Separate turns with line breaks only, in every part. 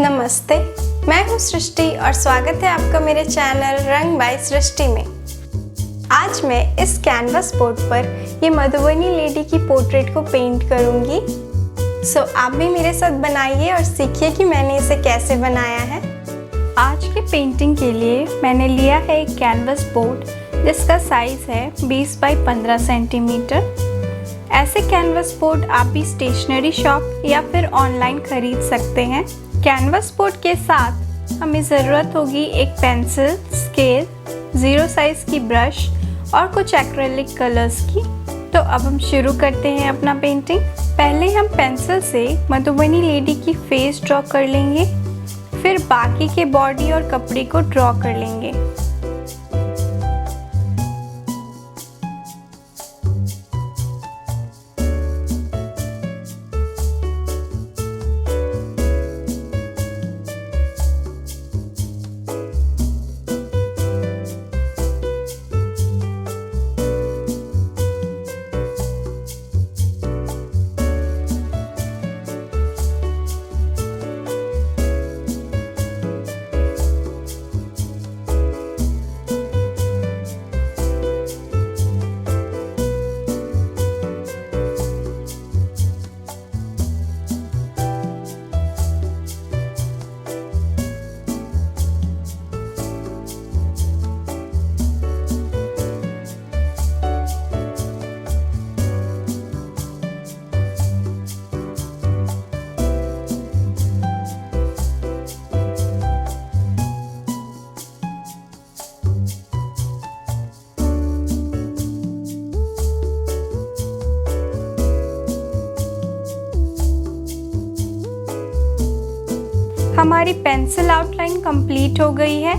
नमस्ते, मैं हूँ सृष्टि और स्वागत है आपका मेरे चैनल रंग बाय सृष्टि में। आज मैं इस कैनवस बोर्ड पर ये मधुबनी लेडी की पोर्ट्रेट को पेंट करूँगी। सो आप भी मेरे साथ बनाइए और सीखिए कि मैंने इसे कैसे बनाया है। आज की पेंटिंग के लिए मैंने लिया है एक कैनवस बोर्ड जिसका साइज़ है 20 बाई 15 सेंटीमीटर। ऐसे कैनवस बोर्ड आप भी स्टेशनरी शॉप या फिर ऑनलाइन खरीद सकते हैं। कैनवस बोर्ड के साथ हमें ज़रूरत होगी एक पेंसिल, स्केल, 0 साइज़ की ब्रश और कुछ एक्रेलिक कलर्स की। तो अब हम शुरू करते हैं अपना पेंटिंग। पहले हम पेंसिल से मधुबनी लेडी की फेस ड्रॉ कर लेंगे, फिर बाकी के बॉडी और कपड़े को ड्रॉ कर लेंगे। हमारी पेंसिल आउटलाइन कंप्लीट हो गई है।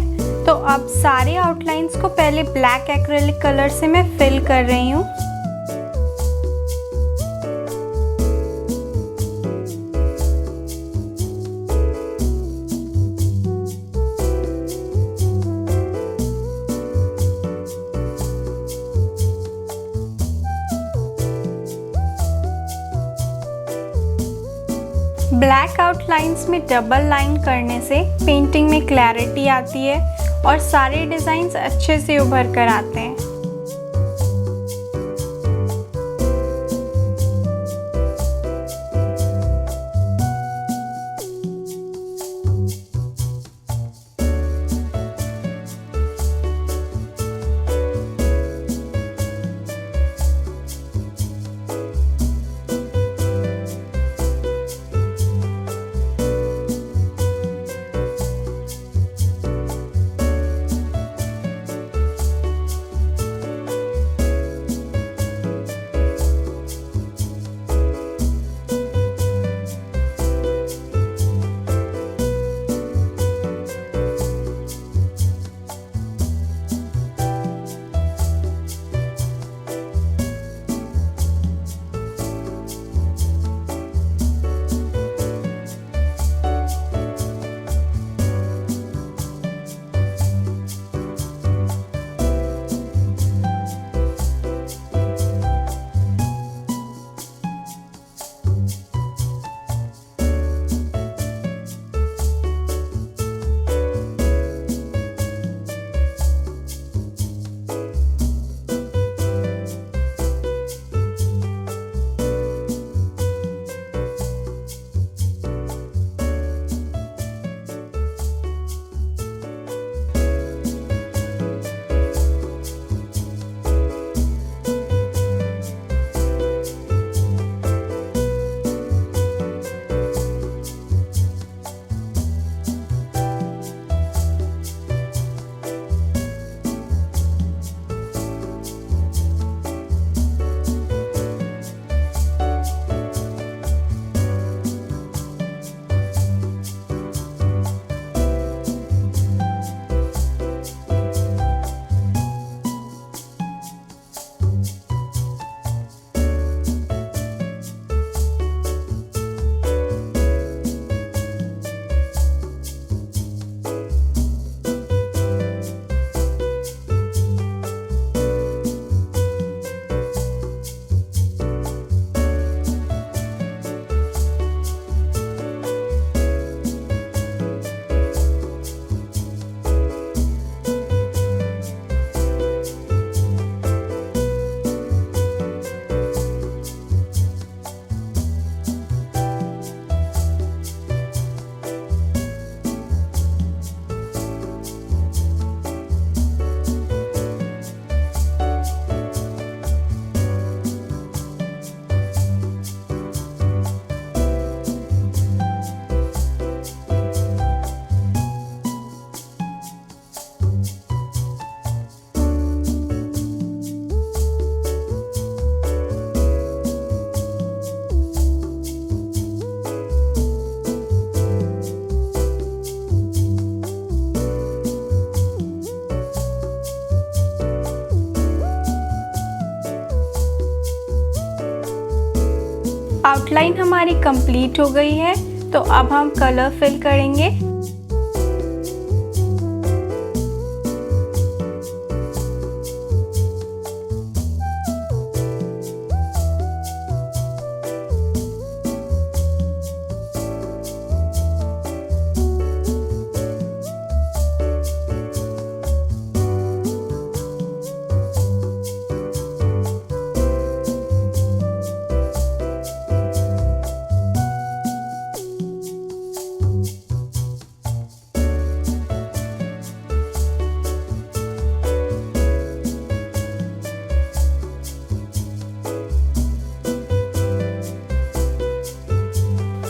तो अब सारे आउटलाइंस को पहले ब्लैक एक्रेलिक कलर से मैं फिल कर रही हूँ। ब्लैक आउटलाइंस में डबल लाइन करने से पेंटिंग में क्लैरिटी आती है और सारे डिज़ाइंस अच्छे से उभर कर आते हैं। आउटलाइन हमारी कंप्लीट हो गई है, तो अब हम कलर फिल करेंगे।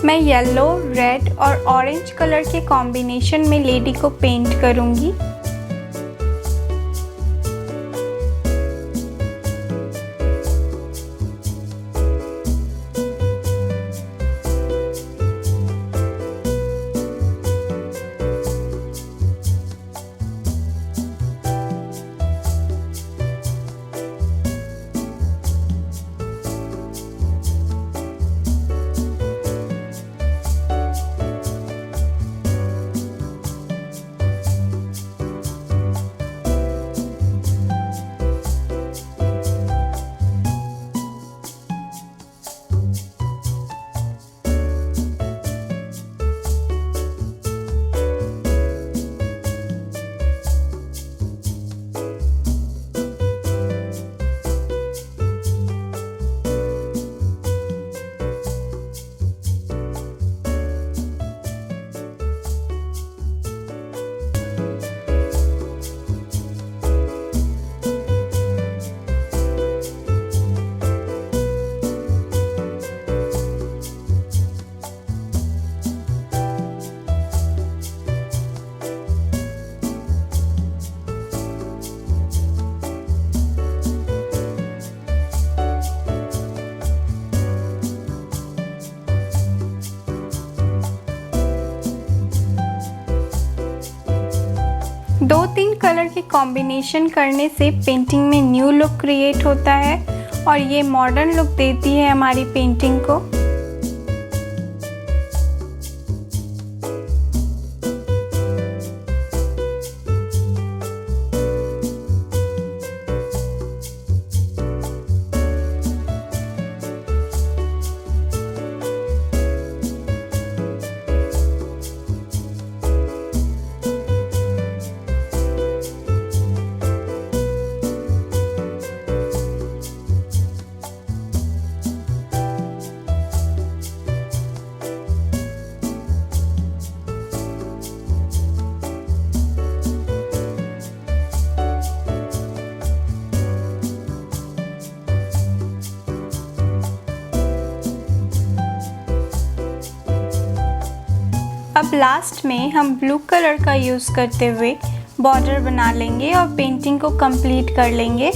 मैं येलो, रेड और ऑरेंज कलर के कॉम्बिनेशन में लेडी को पेंट करूंगी। दो तीन कलर के कॉम्बिनेशन करने से पेंटिंग में न्यू लुक क्रिएट होता है और ये मॉडर्न लुक देती है हमारी पेंटिंग को। अब लास्ट में हम ब्लू कलर का यूज़ करते हुए बॉर्डर बना लेंगे और पेंटिंग को कंप्लीट कर लेंगे।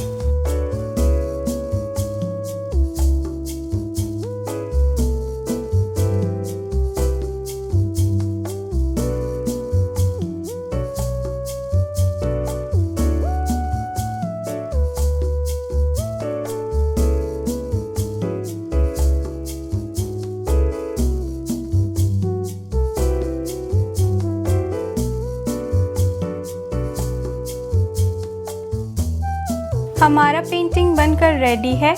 हमारा पेंटिंग बनकर रेडी है।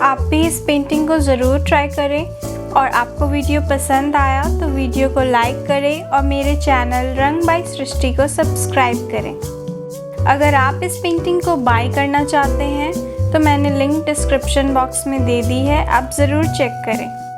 आप भी इस पेंटिंग को ज़रूर ट्राई करें और आपको वीडियो पसंद आया तो वीडियो को लाइक करें और मेरे चैनल रंग बाय सृष्टि को सब्सक्राइब करें। अगर आप इस पेंटिंग को बाय करना चाहते हैं तो मैंने लिंक डिस्क्रिप्शन बॉक्स में दे दी है, आप ज़रूर चेक करें।